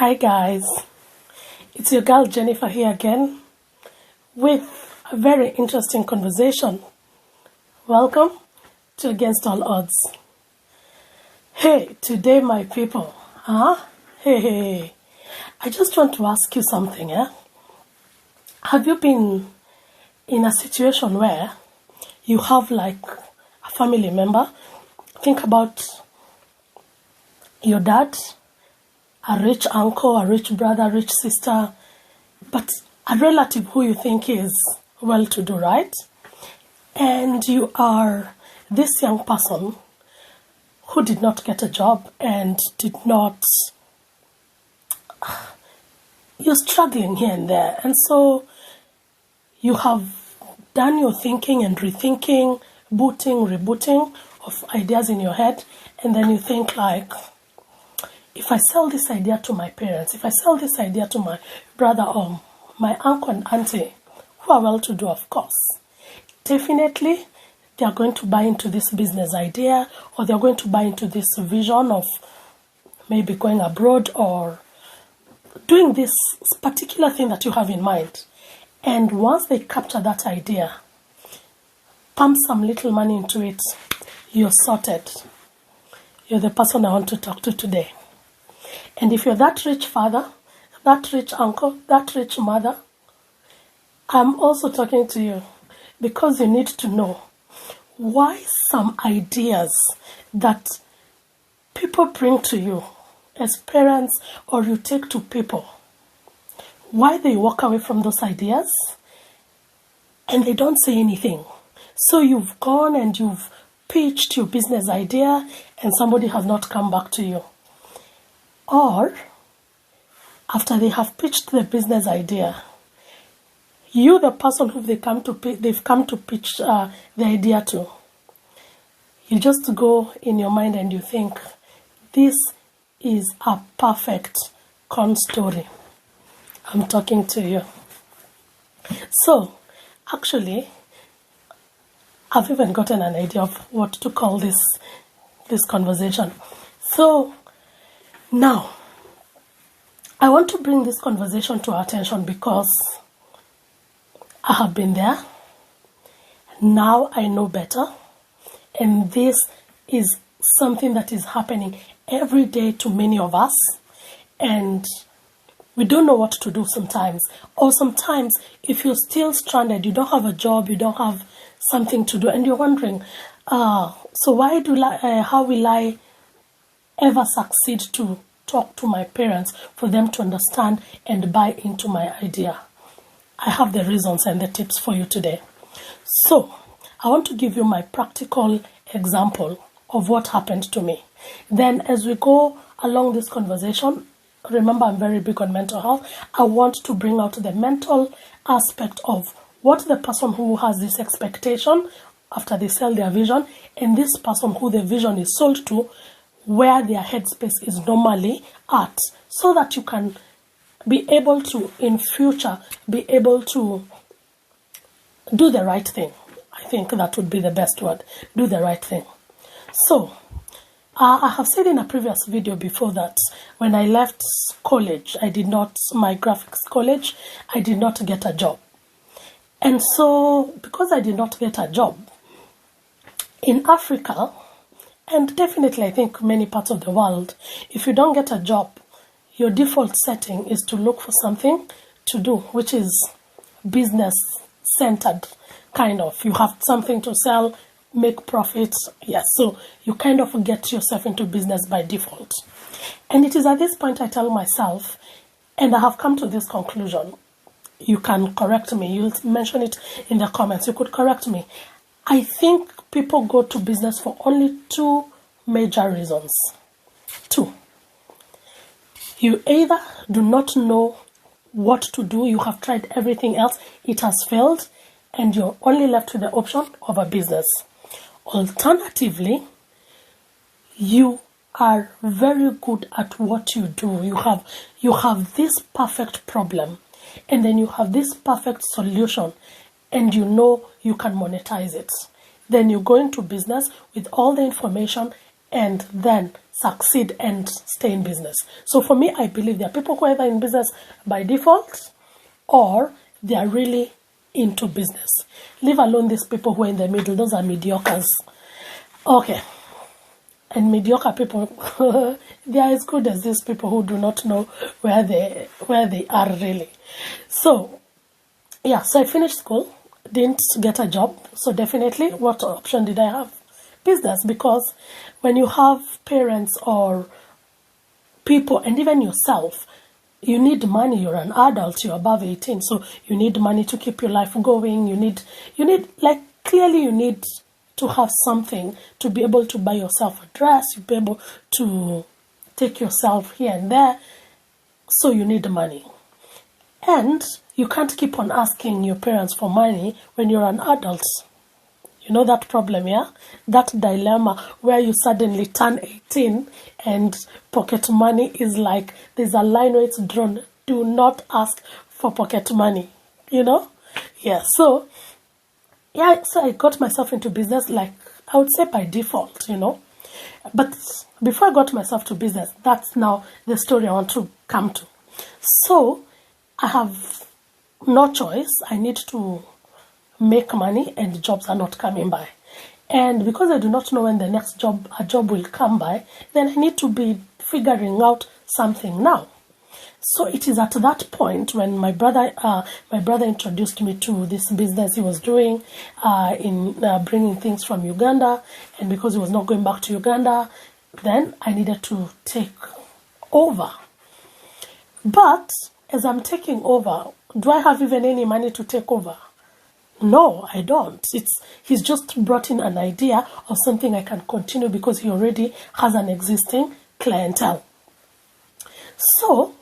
Hi guys, it's your girl Jennifer here again with a very interesting conversation. Welcome to Against All Odds. Hey, today my people, Hey, I just want to ask you something, Have you been in a situation where you have like a family member? Think about your dad, a rich uncle, a rich brother, a rich sister, but a relative who you think is well-to-do, right? And you are this young person who did not get a job and you're struggling here and there. And so you have done your thinking and rethinking, rebooting of ideas in your head, and then you think like, if I sell this idea to my parents, if I sell this idea to my brother or my uncle and auntie, who are well-to-do, of course, definitely they are going to buy into this business idea, or they're going to buy into this vision of maybe going abroad or doing this particular thing that you have in mind. And once they capture that idea, pump some little money into it, you're sorted. You're the person I want to talk to today. And if you're that rich father, that rich uncle, that rich mother, I'm also talking to you because you need to know why some ideas that people bring to you as parents or you take to people, why they walk away from those ideas and they don't say anything. So you've gone and you've pitched your business idea and somebody has not come back to you. Or, after they have pitched the business idea, you, the person who they've come to pitch the idea to, you just go in your mind and you think, this is a perfect con story. I'm talking to you. So, actually, I've even gotten an idea of what to call this conversation. So, now, I want to bring this conversation to our attention because I have been there. Now I know better. And this is something that is happening every day to many of us. And we don't know what to do sometimes. Or sometimes, if you're still stranded, you don't have a job, you don't have something to do, and you're wondering, so how will I ever succeed to talk to my parents for them to understand and buy into my idea? I have the reasons and the tips for you today. So, I want to give you my practical example of what happened to me. Then as we go along this conversation, remember I'm very big on mental health. I want to bring out the mental aspect of what the person who has this expectation after they sell their vision and this person who the vision is sold to, where their headspace is normally at, so that you can be able to, in future, be able to do the right thing. I think that would be the best word, do the right thing. So, I have said in a previous video before that when I left college, my graphics college, I did not get a job. And so, because I did not get a job, in Africa, and definitely I think many parts of the world, if you don't get a job, your default setting is to look for something to do, which is business-centered, kind of. You have something to sell, make profits, yes. So you kind of get yourself into business by default. And it is at this point I tell myself, and I have come to this conclusion, you can correct me, you'll mention it in the comments, you could correct me. I think people go to business for only two major reasons. Two. You either do not know what to do, you have tried everything else, it has failed, and you're only left with the option of a business. Alternatively, you are very good at what you do. You have this perfect problem, and then you have this perfect solution, and you know you can monetize it. Then you go into business with all the information and then succeed and stay in business. So for me, I believe there are people who are either in business by default or they are really into business. Leave alone these people who are in the middle. Those are mediocres. Okay. And mediocre people, they are as good as these people who do not know where they are really. So, yeah, so I finished school, didn't get a job. So definitely, what option did I have? Business, because when you have parents or people, and even yourself, you need money. You're an adult, you're above 18, so you need money to keep your life going. You need like, clearly you need to have something to be able to buy yourself a dress, you be able to take yourself here and there, so you need money. And you can't keep on asking your parents for money when you're an adult. You know that problem, yeah? That dilemma where you suddenly turn 18 and pocket money is like, there's a line where it's drawn. Do not ask for pocket money, you know? Yeah, so I got myself into business, like, I would say by default, you know? But before I got myself to business, that's now the story I want to come to. So, I have no choice. I need to make money and jobs are not coming by. And because I do not know when the next a job will come by, then I need to be figuring out something now. So it is at that point when my brother introduced me to this business he was doing in bringing things from Uganda. And because he was not going back to Uganda, then I needed to take over. But as I'm taking over, do I have even any money to take over? No, I don't. He's just brought in an idea of something I can continue because he already has an existing clientele. So,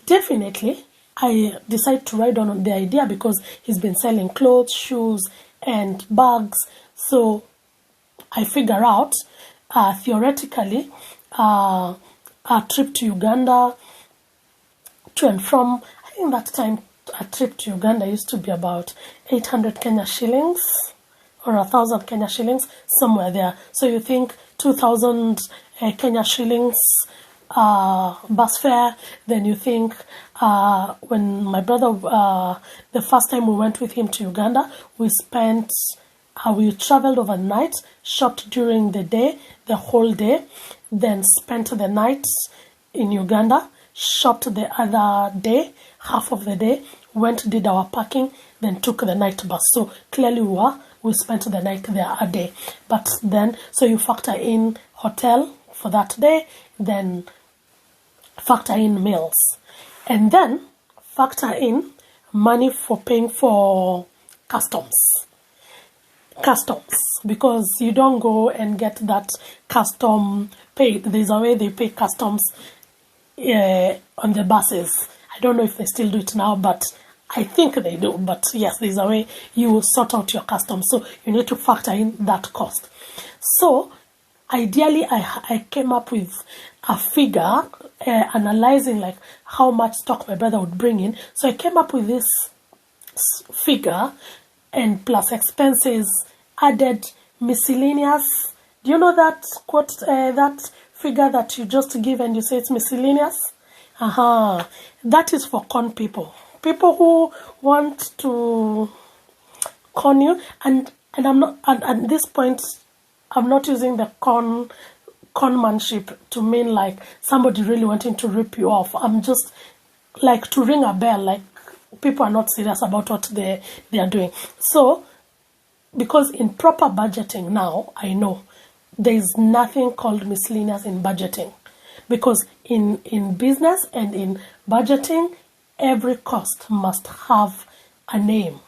definitely, I decided to ride on the idea because he's been selling clothes, shoes, and bags. So, I figure out, theoretically, a trip to Uganda, to and from, I think that time, a trip to Uganda used to be about 800 Kenya shillings or 1,000 Kenya shillings, somewhere there. So you think 2,000 Kenya shillings bus fare. Then you think when my brother, the first time we went with him to Uganda, we traveled overnight, shopped during the day, the whole day, then spent the night in Uganda, shopped the other day, half of the day, did our packing, then took the night bus. So clearly we spent the night there a day. But then, so you factor in hotel for that day, then factor in meals, and then factor in money for paying for customs, because you don't go and get that custom paid. There's a way they pay customs on the buses. I don't know if they still do it now, but I think they do. But yes, there's a way you sort out your customs, so you need to factor in that cost. So ideally, I came up with a figure, analyzing like how much stock my brother would bring in. So I came up with this figure, and plus expenses, added miscellaneous. Do you know that quote, that figure that you just give and you say it's miscellaneous? That is for con people. People who want to con you, and I'm not, and at this point, I'm not using the conmanship to mean like somebody really wanting to rip you off. I'm just like to ring a bell, like people are not serious about what they are doing. So, because in proper budgeting now, I know there's nothing called miscellaneous in budgeting. Because in business and in budgeting, every cost must have a name.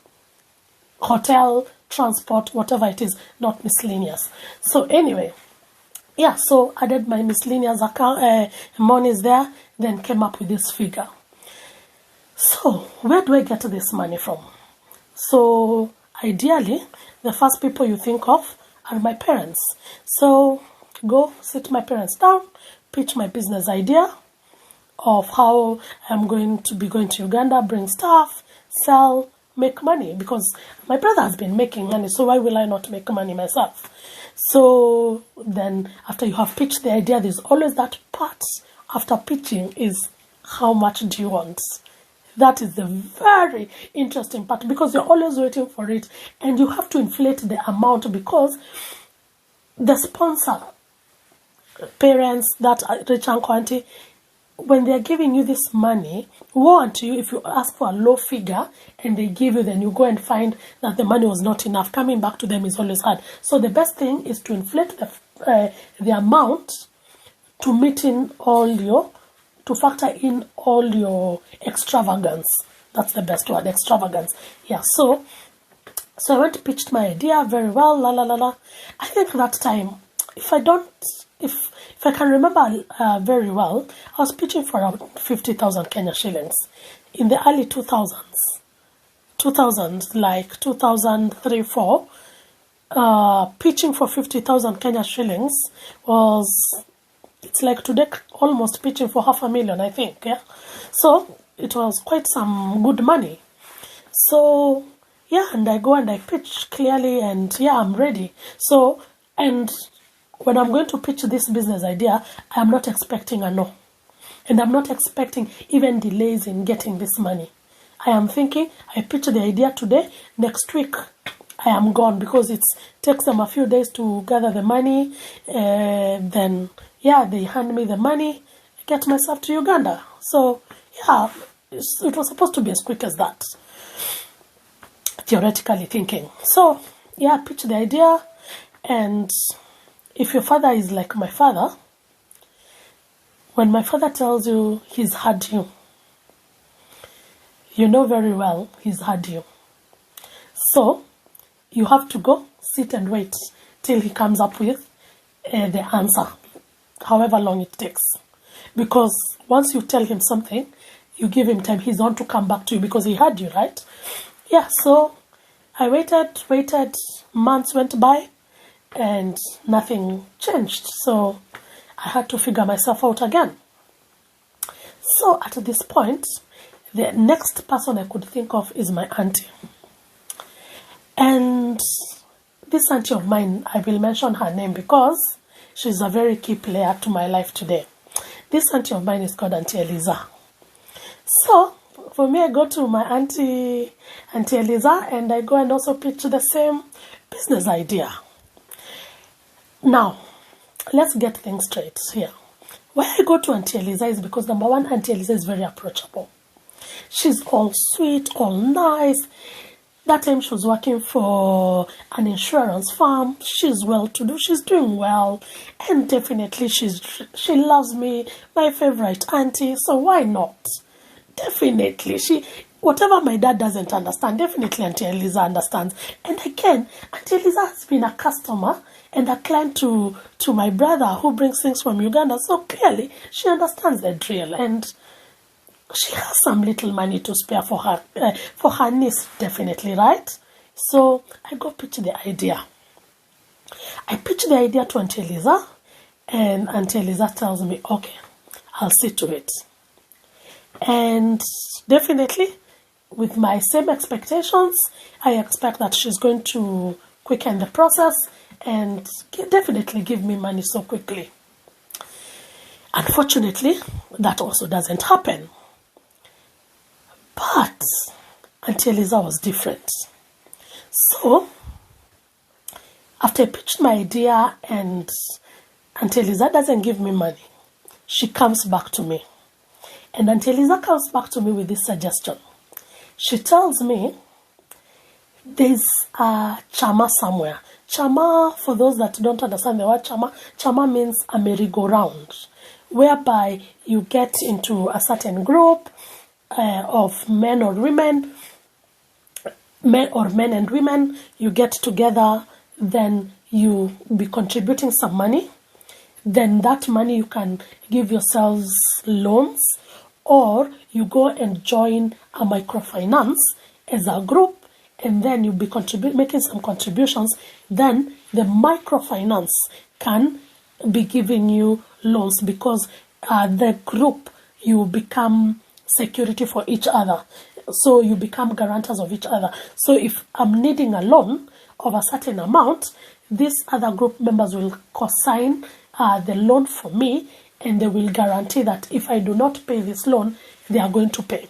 Hotel, transport, whatever it is, not miscellaneous. So anyway, yeah, so added my miscellaneous account, monies there, then came up with this figure. So where do I get this money from? So ideally, the first people you think of are my parents. So go sit my parents down, pitch my business idea of how I'm going to be going to Uganda, bring stuff, sell, make money because my brother has been making money, so why will I not make money myself? So then after you have pitched the idea, there's always that part after pitching is how much do you want? That is the very interesting part because you're always waiting for it and you have to inflate the amount because the sponsor, parents, that rich uncle, auntie, when they're giving you this money, woe unto you if you ask for a low figure and they give you, then you go and find that the money was not enough. Coming back to them is always hard. So the best thing is to inflate the amount to meet in to factor in all your extravagance. That's the best word, extravagance. Yeah, so I went to pitch my idea very well, I think that time, if I can remember very well, I was pitching for around 50,000 Kenya shillings in the early 2000s, like 2003, 4. Pitching for 50,000 Kenya shillings it's like today almost pitching for 500,000, I think, yeah. So it was quite some good money. So yeah, and I go and I pitch clearly, and yeah, I'm ready. So, and when I'm going to pitch this business idea, I'm not expecting a no. And I'm not expecting even delays in getting this money. I am thinking, I pitch the idea today, next week I am gone because it takes them a few days to gather the money. Then, yeah, they hand me the money, get myself to Uganda. So, yeah, it was supposed to be as quick as that, theoretically thinking. So, yeah, I pitched the idea, and if your father is like my father, when my father tells you he's had you, you know very well he's had you. So, you have to go, sit and wait till he comes up with the answer, however long it takes. Because once you tell him something, you give him time, he's on to come back to you because he had you, right? Yeah, so I waited, months went by, and nothing changed. So I had to figure myself out again. So at this point, the next person I could think of is my auntie. And this auntie of mine, I will mention her name because she's a very key player to my life today. This auntie of mine is called Auntie Eliza. So for me, I go to my Auntie Eliza, and I go and also pitch the same business idea. Now, let's get things straight here. Why I go to Auntie Eliza is because, number one, Auntie Eliza is very approachable. She's all sweet, all nice. That time she was working for an insurance firm. She's well-to-do. She's doing well. And definitely she loves me, my favorite auntie. So why not? Definitely. Whatever my dad doesn't understand, definitely Auntie Eliza understands. And again, Auntie Eliza has been a customer and a client to my brother who brings things from Uganda. So clearly, she understands the drill. And she has some little money to spare for her niece, definitely, right? So I go pitch the idea. I pitch the idea to Auntie Eliza, and Auntie Eliza tells me, okay, I'll see to it. And definitely, with my same expectations, I expect that she's going to quicken the process and definitely give me money so quickly. Unfortunately, that also doesn't happen. But Auntie Eliza was different. So, after I pitched my idea and Auntie Eliza doesn't give me money, she comes back to me. And Auntie Eliza comes back to me with this suggestion. She tells me there's a chama somewhere. Chama, for those that don't understand the word chama means a merry-go-round, whereby you get into a certain group of men and women, you get together, then you be contributing some money. Then that money you can give yourselves loans, or you go and join a microfinance as a group, and then you'll be making some contributions. Then the microfinance can be giving you loans because the group, you become security for each other. So you become guarantors of each other. So if I'm needing a loan of a certain amount, these other group members will co-sign the loan for me, and they will guarantee that if I do not pay this loan, they are going to pay.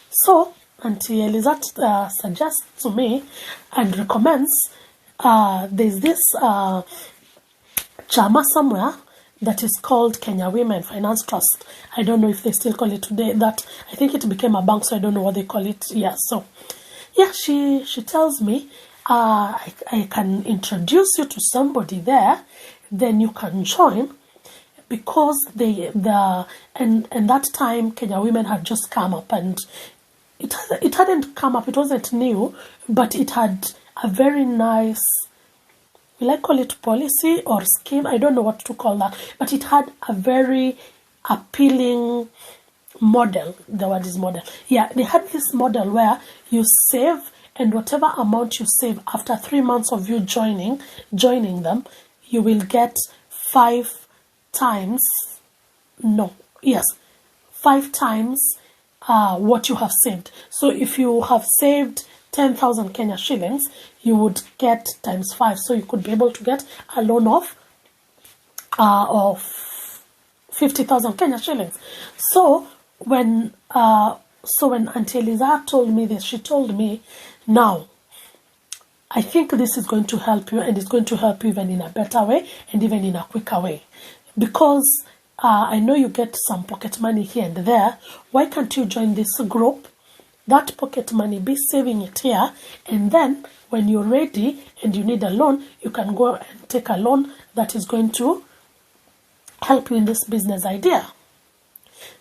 So Auntie Elizabeth suggests to me and recommends there's this chama somewhere that is called Kenya Women Finance Trust. I don't know if they still call it today. That I think it became a bank, so I don't know what they call it. Yeah, so yeah, she tells me I can introduce you to somebody there, then you can join, because and that time Kenya Women had just come up, and it hadn't come up, it wasn't new, but it had a very nice, will I call it policy or scheme? I don't know what to call that, but it had a very appealing model. The word is model. Yeah, they had this model where you save, and whatever amount you save after 3 months of you joining them, you will get 5 times what you have saved. So if you have saved 10,000 Kenya shillings, you would get times 5. So you could be able to get a loan of 50,000 Kenya shillings. So when Auntie Eliza told me this, she told me, now, I think this is going to help you, and it's going to help you even in a better way and even in a quicker way. Because I know you get some pocket money here and there. Why can't you join this group? That pocket money, be saving it here, and then when you're ready and you need a loan, you can go and take a loan that is going to help you in this business idea.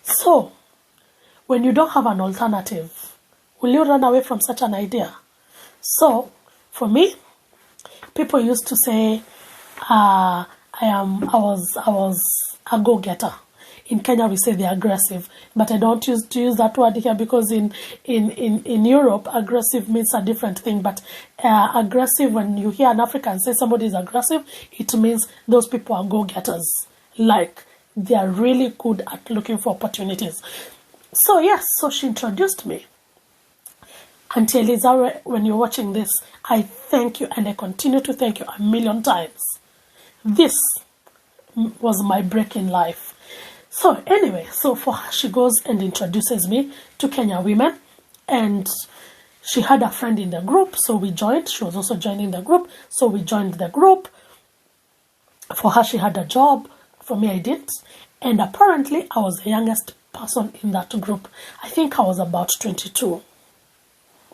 So, when you don't have an alternative, will you run away from such an idea? So, for me, people used to say, I was a go-getter. In Kenya, we say they're aggressive, but I don't use that word here, because in Europe, aggressive means a different thing. But aggressive, when you hear an African say somebody is aggressive, it means those people are go-getters. Like, they are really good at looking for opportunities. So yes, so she introduced me. Auntie Eliza, when you're watching this, I thank you, and I continue to thank you a million times. This was my break in life. So anyway, so for her, she goes and introduces me to Kenya Women, and she had a friend in the group, so we joined. She was also joining the group, so we joined the group. For her, she had a job. For me, I didn't. And apparently, I was the youngest person in that group. I think I was about 22.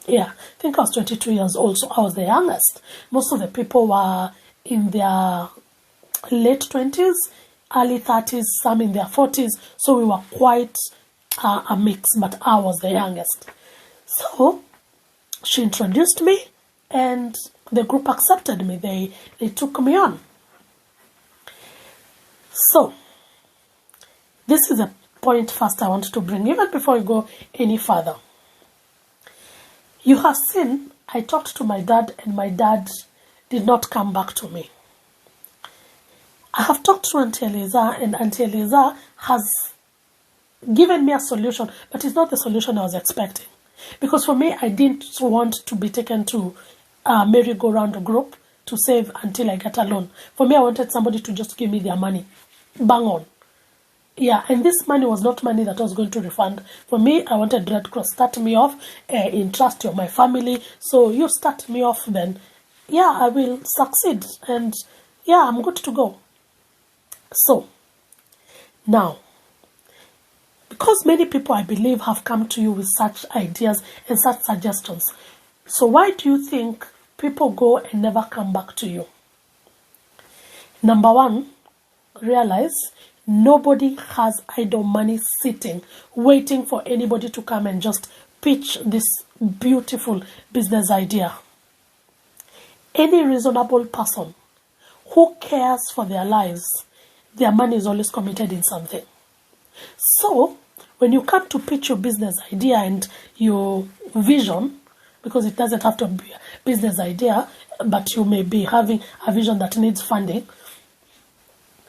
Yeah, I think I was 22 years old, so I was the youngest. Most of the people were in their late 20s, early 30s, some in their 40s, so we were quite a mix, but I was the youngest. So she introduced me, and the group accepted me. They took me on. So this is a point first I want to bring, even before we go any further. You have seen, I talked to my dad, and my dad did not come back to me. I have talked to Auntie Eliza, and Auntie Eliza has given me a solution, but it's not the solution I was expecting. Because for me, I didn't want to be taken to a merry-go-round group to save until I get a loan. For me, I wanted somebody to just give me their money. Bang on. Yeah, and this money was not money that I was going to refund. For me, I wanted Red Cross start me off in trust of my family. So you start me off, then yeah, I will succeed. And yeah, I'm good to go. So, now, because many people, I believe, have come to you with such ideas and such suggestions. So why do you think people go and never come back to you? Number one, realize nobody has idle money sitting, waiting for anybody to come and just pitch this beautiful business idea. Any reasonable person who cares for their lives, their money is always committed in something. So, when you come to pitch your business idea and your vision, because it doesn't have to be a business idea, but you may be having a vision that needs funding,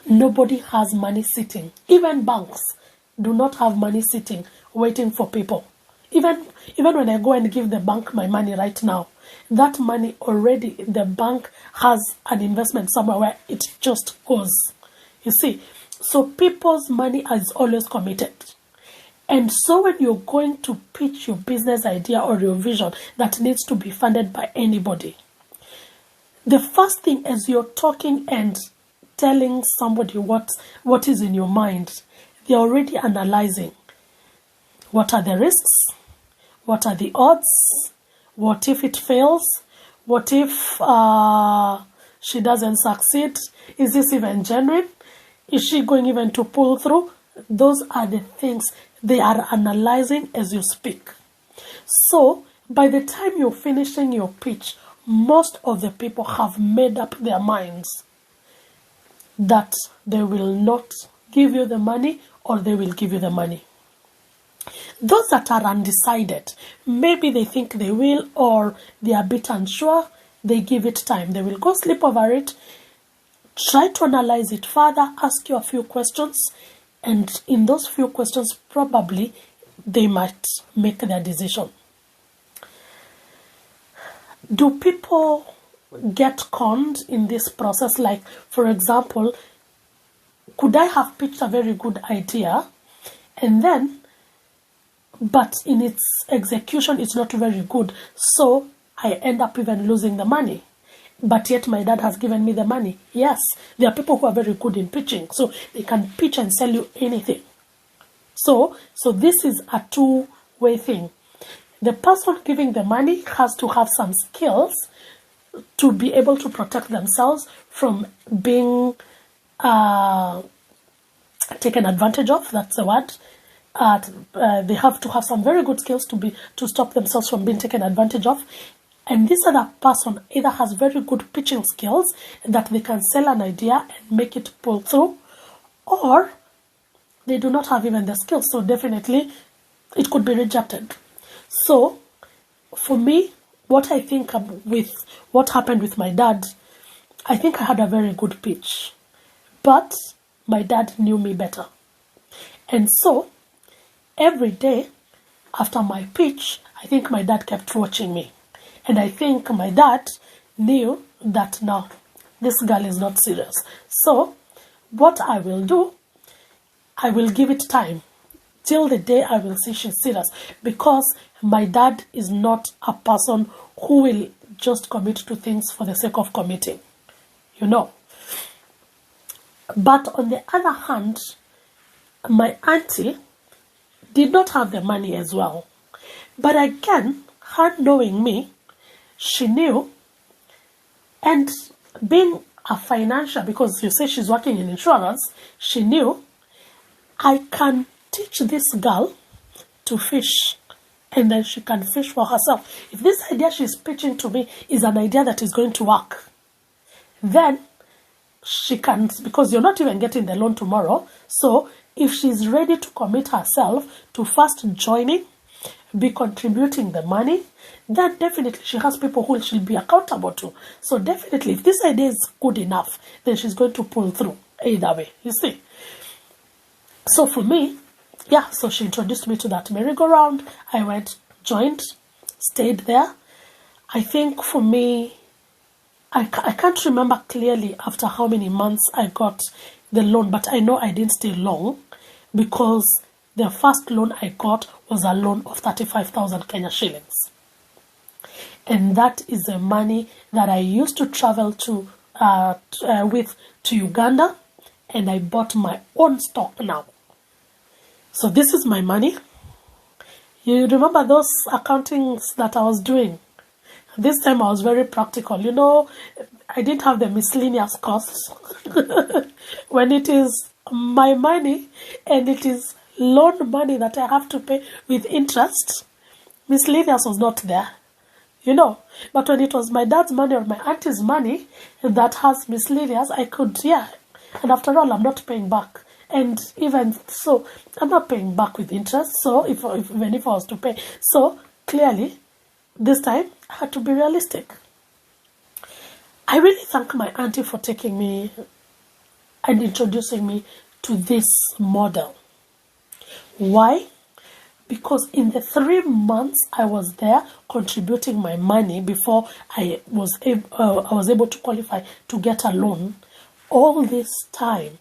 nobody has money sitting. Even banks do not have money sitting, waiting for people. even when I go and give the bank my money right now, that money already, the bank has an investment somewhere where it just goes. You see, so people's money is always committed. And so when you're going to pitch your business idea or your vision that needs to be funded by anybody, the first thing as you're talking and telling somebody what is in your mind, they're already analyzing. What are the risks? What are the odds? What if it fails? What if she doesn't succeed? Is this even genuine? Is she going even to pull through? Those are the things they are analyzing as you speak. So by the time you're finishing your pitch, most of the people have made up their minds that they will not give you the money or they will give you the money. Those that are undecided, maybe they think they will or they are a bit unsure, they give it time. They will go sleep over it, try to analyze it further, ask you a few questions, and in those few questions, probably they might make their decision. Do people get conned in this process? Like, for example, could I have pitched a very good idea and then, but in its execution, it's not very good, so I end up even losing the money, but yet my dad has given me the money? Yes, there are people who are very good in pitching, so they can pitch and sell you anything. So this is a two-way thing. The person giving the money has to have some skills to be able to protect themselves from being taken advantage of. That's the word. They have to have some very good skills to stop themselves from being taken advantage of. And this other person either has very good pitching skills that they can sell an idea and make it pull through, or they do not have even the skills. So definitely it could be rejected. So for me, what I think with what happened with my dad, I think I had a very good pitch, but my dad knew me better. And so every day after my pitch, I think my dad kept watching me. And I think my dad knew that now this girl is not serious. So what I will do, I will give it time till the day I will see she's serious, because my dad is not a person who will just commit to things for the sake of committing, you know. But on the other hand, my auntie did not have the money as well. But again, her knowing me, she knew, and being a financial, because you say she's working in insurance, she knew, I can teach this girl to fish, and then she can fish for herself. If this idea she's pitching to me is an idea that is going to work, then she can, because you're not even getting the loan tomorrow. So if she's ready to commit herself to first joining, be contributing the money, then definitely she has people who she'll be accountable to. So definitely, if this idea is good enough, then she's going to pull through either way, you see. So for me, yeah, so she introduced me to that merry-go-round. I went, joined, stayed there. I think for me, I can't remember clearly after how many months I got the loan, but I know I didn't stay long, because the first loan I got was a loan of 35,000 Kenya shillings. And that is the money that I used to travel to Uganda, and I bought my own stock now. So this is my money. You remember those accountings that I was doing? This time I was very practical. You know, I didn't have the miscellaneous costs. When it is my money and it is loan money that I have to pay with interest, miscellaneous was not there, you know. But when it was my dad's money or my auntie's money that has miscellaneous, I could, yeah. And after all, I'm not paying back. And even so, I'm not paying back with interest. So even if I was to pay. So clearly, this time, I had to be realistic. I really thank my auntie for taking me and introducing me to this model. Why? Because in the 3 months I was there contributing my money before I was able to qualify to get a loan, all this time,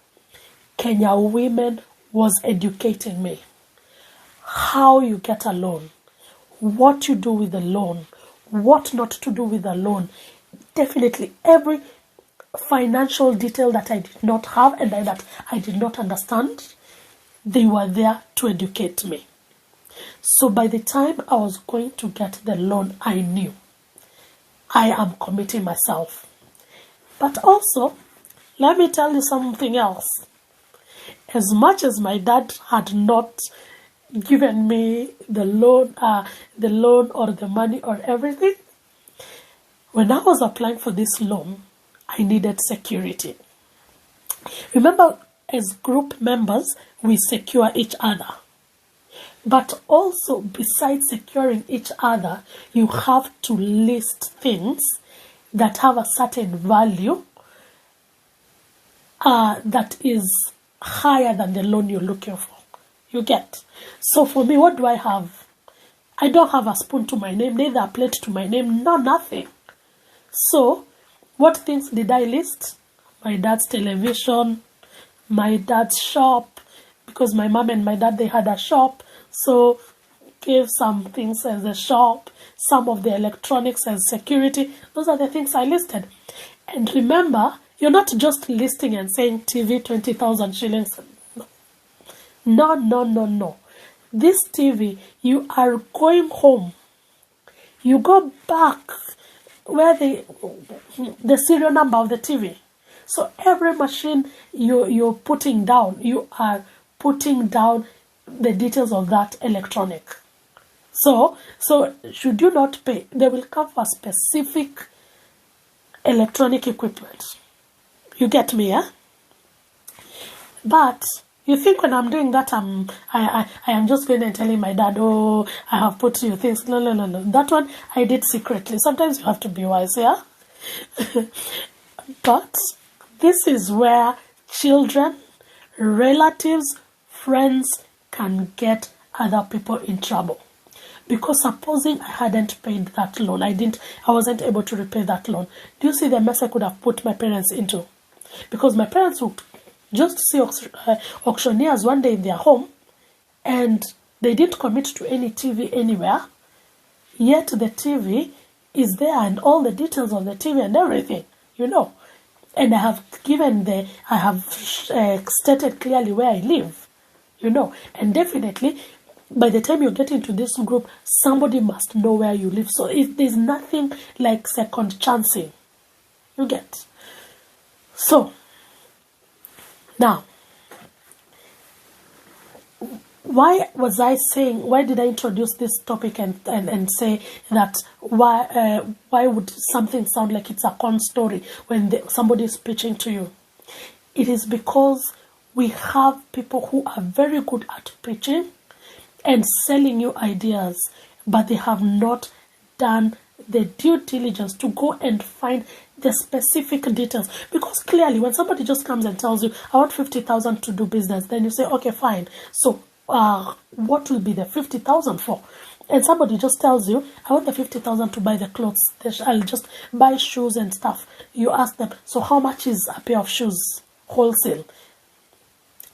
Kenya Women was educating me. How you get a loan, what you do with the loan, what not to do with the loan. Definitely every financial detail that I did not have and that I did not understand, they were there to educate me. So by the time I was going to get the loan, I knew I am committing myself. But also, let me tell you something else. As much as my dad had not given me the loan or the money or everything, when I was applying for this loan, I needed security. Remember, as group members, we secure each other. But also, besides securing each other, you have to list things that have a certain value that is higher than the loan you're looking for. You get? So for me, what do I have? I don't have a spoon to my name, neither a plate to my name, no, nothing. So, what things did I list? My dad's television, my dad's shop, because my mom and my dad, they had a shop. So, gave some things as a shop, some of the electronics as security. Those are the things I listed. And remember, you're not just listing and saying TV 20,000 shillings. No. This TV, you are going home. You go back where the serial number of the TV. So every machine you're putting down, you are putting down the details of that electronic. So should you not pay, they will come for specific electronic equipment. You get me, eh? But you think when I'm doing that, I am just going and telling my dad, oh, I have put you things. No. That one I did secretly. Sometimes you have to be wise, yeah? But this is where children, relatives, friends can get other people in trouble. Because supposing I hadn't paid that loan, I wasn't able to repay that loan. Do you see the mess I could have put my parents into? Because my parents would just see auctioneers one day in their home, and they didn't commit to any TV anywhere, yet the TV is there and all the details of the TV and everything, and I have stated clearly where I live, and definitely by the time you get into this group, somebody must know where you live. So there's nothing like second chancing, you get. So now, why did I introduce this topic and say that why would something sound like it's a con story when somebody is pitching to you? It is because we have people who are very good at pitching and selling you ideas, but they have not done the due diligence to go and find the specific details. Because clearly, when somebody just comes and tells you, I want 50,000 to do business, then you say, okay, fine. So, what will be the 50,000 for? And somebody just tells you, I want the 50,000 to buy the clothes. I'll just buy shoes and stuff. You ask them, so how much is a pair of shoes wholesale?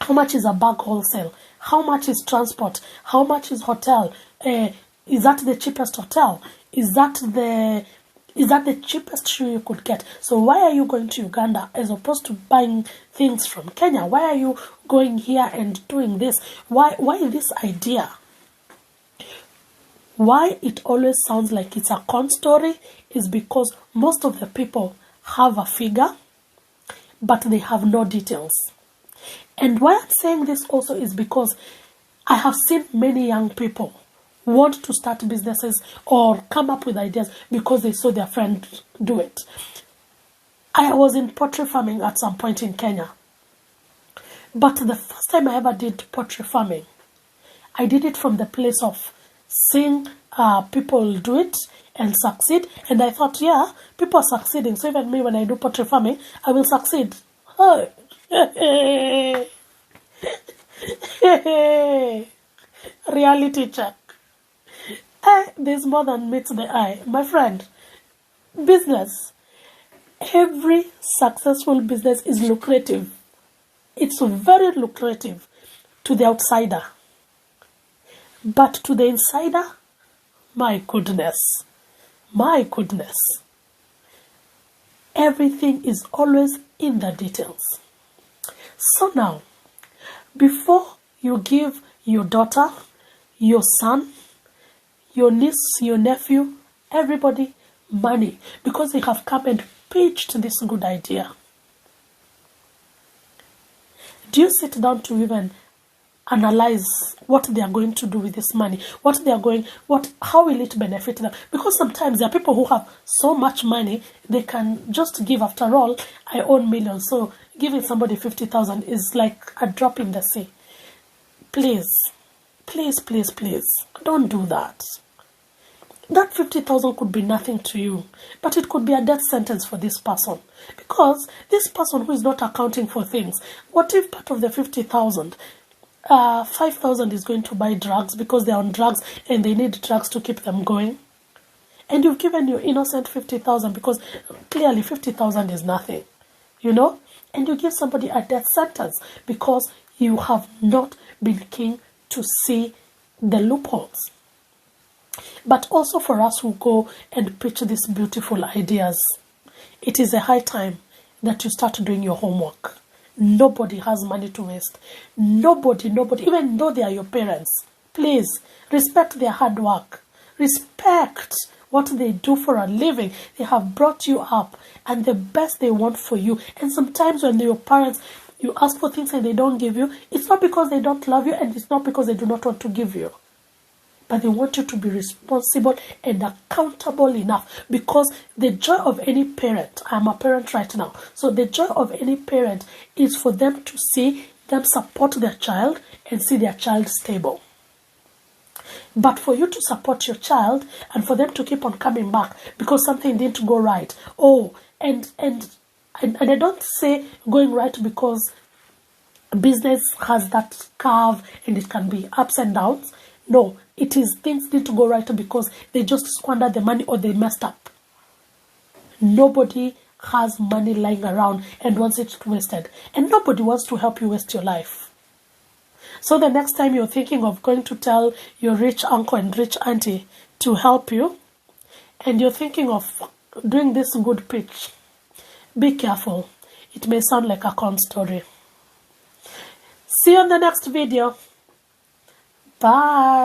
How much is a bag wholesale? How much is transport? How much is hotel? Is that the cheapest hotel? Is that the cheapest shoe you could get? So why are you going to Uganda as opposed to buying things from Kenya? Why are you going here and doing this? Why this idea? Why it always sounds like it's a con story is because most of the people have a figure, but they have no details. And why I'm saying this also is because I have seen many young people want to start businesses or come up with ideas because they saw their friend do it. I was in poultry farming at some point in Kenya. But the first time I ever did poultry farming, I did it from the place of seeing people do it and succeed. And I thought, yeah, people are succeeding. So even me, when I do poultry farming, I will succeed. Oh. Reality check. There's more than meets the eye. My friend, business. Every successful business is lucrative. It's very lucrative to the outsider. But to the insider, my goodness, everything is always in the details. So now, before you give your daughter, your son, your niece, your nephew, everybody money because they have come and pitched this good idea, do you sit down to even analyze what they are going to do with this money, how will it benefit them? Because sometimes there are people who have so much money, they can just give. After all, I own millions, so giving somebody 50,000 is like a drop in the sea. Please, don't do that. That 50,000 could be nothing to you, but it could be a death sentence for this person. Because this person who is not accounting for things, what if part of the 50,000, 5,000 is going to buy drugs because they're on drugs and they need drugs to keep them going? And you've given your innocent 50,000 because clearly 50,000 is nothing, and you give somebody a death sentence because you have not been keen to see the loopholes. But also for us who go and pitch these beautiful ideas, it is a high time that you start doing your homework. Nobody has money to waste. Nobody, even though they are your parents. Please, respect their hard work. Respect what they do for a living. They have brought you up and the best they want for you. And sometimes when your parents, you ask for things and they don't give you, it's not because they don't love you and it's not because they do not want to give you. But they want you to be responsible and accountable enough, because the joy of any parent, I'm a parent right now, so the joy of any parent is for them to see them support their child and see their child stable. But for you to support your child and for them to keep on coming back because something didn't go right, and I don't say going right because business has that curve and it can be ups and downs. No, it is things need to go right because they just squandered the money or they messed up. Nobody has money lying around and wants it wasted. And nobody wants to help you waste your life. So the next time you're thinking of going to tell your rich uncle and rich auntie to help you, and you're thinking of doing this good pitch, be careful. It may sound like a con story. See you in the next video. Bye.